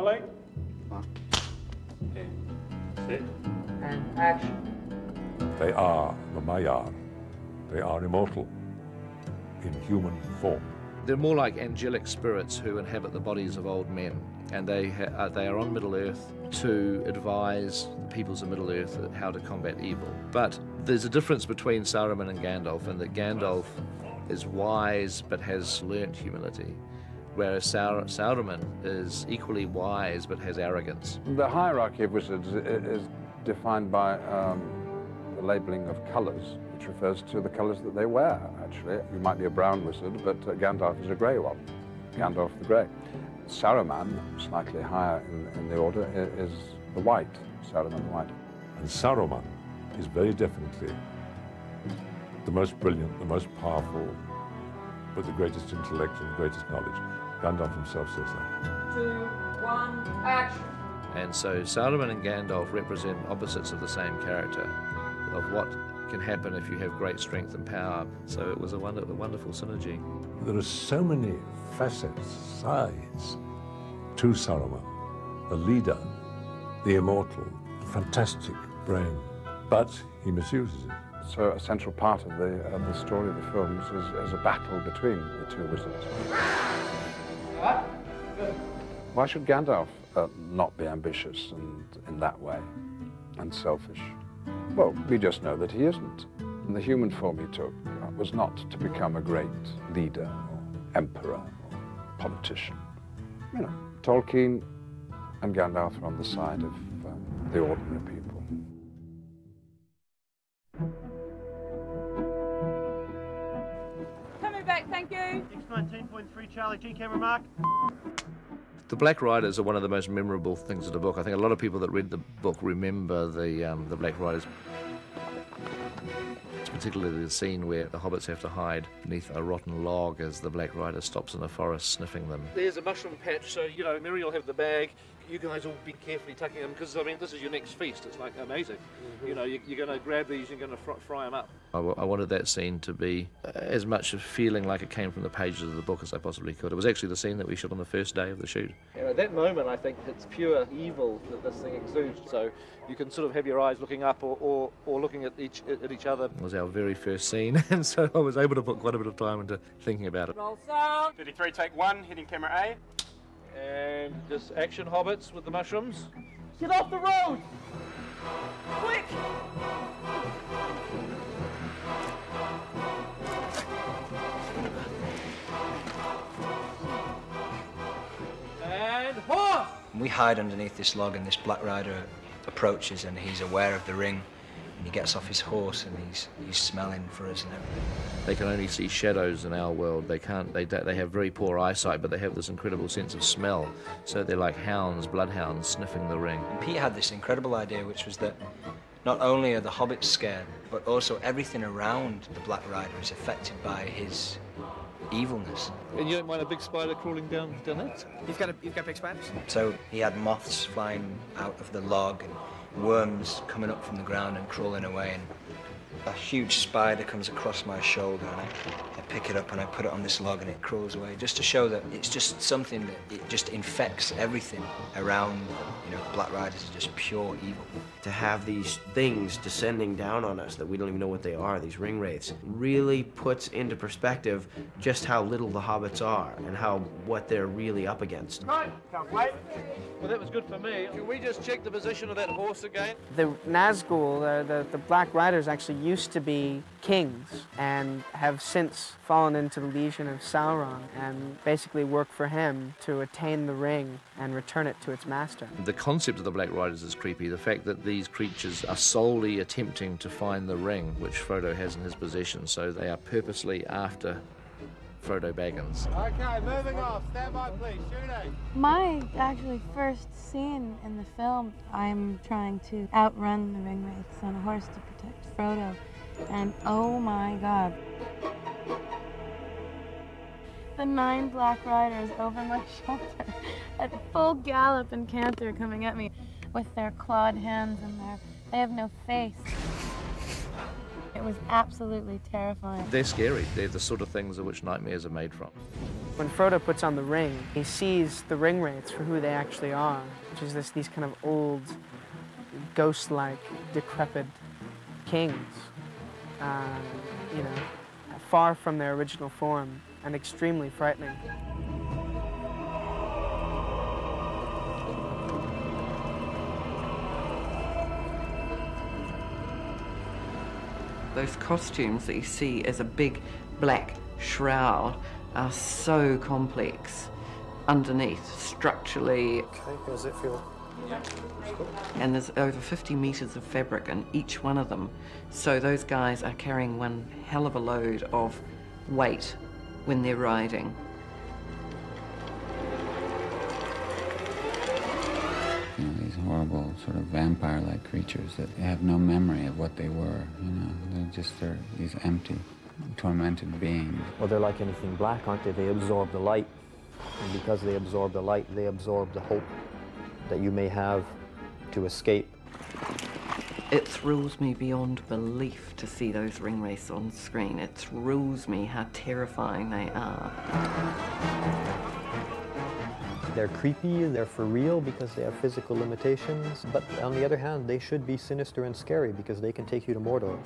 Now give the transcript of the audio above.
Rolling. Okay. Sit. And action. They are the Maiar. They are immortal in human form. They're more like angelic spirits who inhabit the bodies of old men, and they are on Middle-earth to advise the peoples of Middle-earth how to combat evil. But there's a difference between Saruman and Gandalf, in that Gandalf is wise but has learnt humility, whereas Saruman is equally wise but has arrogance. The hierarchy of wizards is defined by the labelling of colours, which refers to the colours that they wear, actually. You might be a brown wizard, but Gandalf is a grey one. Gandalf the Grey. Saruman, slightly higher in the order, is the white, Saruman the White. And Saruman is very definitely the most brilliant, the most powerful, with the greatest intellect and the greatest knowledge. Gandalf himself says that. 2, 1, action. And so Saruman and Gandalf represent opposites of the same character, of what can happen if you have great strength and power. So it was a wonderful synergy. There are so many facets, sides to Saruman. The leader, the immortal, the fantastic brain, but he misuses it. So a central part of the story of the films is a battle between the two wizards. Why should Gandalf not be ambitious and in that way, and selfish? Well, we just know that he isn't. And the human form he took was not to become a great leader or emperor or politician. You know, Tolkien and Gandalf are on the side of the ordinary people. Coming back, thank you. X19.3 Charlie, G camera mark. The Black Riders are one of the most memorable things of the book. I think a lot of people that read the book remember the Black Riders. It's particularly the scene where the hobbits have to hide beneath a rotten log as the Black Rider stops in the forest sniffing them. There's a mushroom patch, so, you know, Mary will have the bag. You guys will be carefully tucking them, because, I mean, this is your next feast. It's, like, amazing. Mm-hmm. You know, you're going to grab these, you're going to fry them up. I wanted that scene to be as much feeling like it came from the pages of the book as I possibly could. It was actually the scene that we shot on the first day of the shoot. You know, at that moment, I think it's pure evil that this thing exudes. So you can sort of have your eyes looking up or looking at each other. It was our very first scene, and so I was able to put quite a bit of time into thinking about it. Roll sound. 33, take 1, hitting camera A. And just action hobbits with the mushrooms. Get off the road! Quick! And horse! We hide underneath this log, and this Black Rider approaches, and he's aware of the ring, and he gets off his horse, and he's smelling for us and everything. They can only see shadows in our world. They have very poor eyesight, but they have this incredible sense of smell. So they're like hounds, bloodhounds, sniffing the ring. And Pete had this incredible idea, which was that not only are the hobbits scared, but also everything around the Black Rider is affected by his evilness. And you don't mind a big spider crawling down that? You've got big spiders? So he had moths flying out of the log and worms coming up from the ground and crawling away, and a huge spider comes across my shoulder, and I pick it up and I put it on this log, and it crawls away, just to show that it's just something that it just infects everything around them. You know, Black Riders are just pure evil. To have these things descending down on us that we don't even know what they are, these Ringwraiths, really puts into perspective just how little the hobbits are and what they're really up against. Right, can't wait. Well, that was good for me. Can we just check the position of that horse again? The Nazgûl, the Black Riders, actually used to be kings and have since fallen into the legion of Sauron and basically work for him to attain the ring and return it to its master. The concept of the Black Riders is creepy. The fact that these creatures are solely attempting to find the ring, which Frodo has in his possession, so they are purposely after Frodo Baggins. Okay, moving off. Stand by, please. Shooting. My actually first scene in the film, I'm trying to outrun the Ringwraiths on a horse to protect Frodo, and oh my God. The 9 Black Riders over my shoulder at full gallop and canter coming at me with their clawed hands and they have no face. It was absolutely terrifying. They're scary. They're the sort of things of which nightmares are made from. When Frodo puts on the ring, he sees the Ringwraiths for who they actually are, which is these kind of old, ghost-like, decrepit kings, you know, far from their original form and extremely frightening. Those costumes that you see as a big black shroud are so complex underneath, structurally. Okay, how does it feel? Yeah. And there's over 50 meters of fabric in each one of them. So those guys are carrying one hell of a load of weight when they're riding. You know, these horrible sort of vampire-like creatures that have no memory of what they were, you know. They're these empty, tormented beings. Well, they're like anything black, aren't they? They absorb the light. And because they absorb the light, they absorb the hope that you may have to escape. It thrills me beyond belief to see those Ringwraiths on screen. It thrills me how terrifying they are. They're creepy, they're for real because they have physical limitations, but on the other hand, they should be sinister and scary because they can take you to Mordor.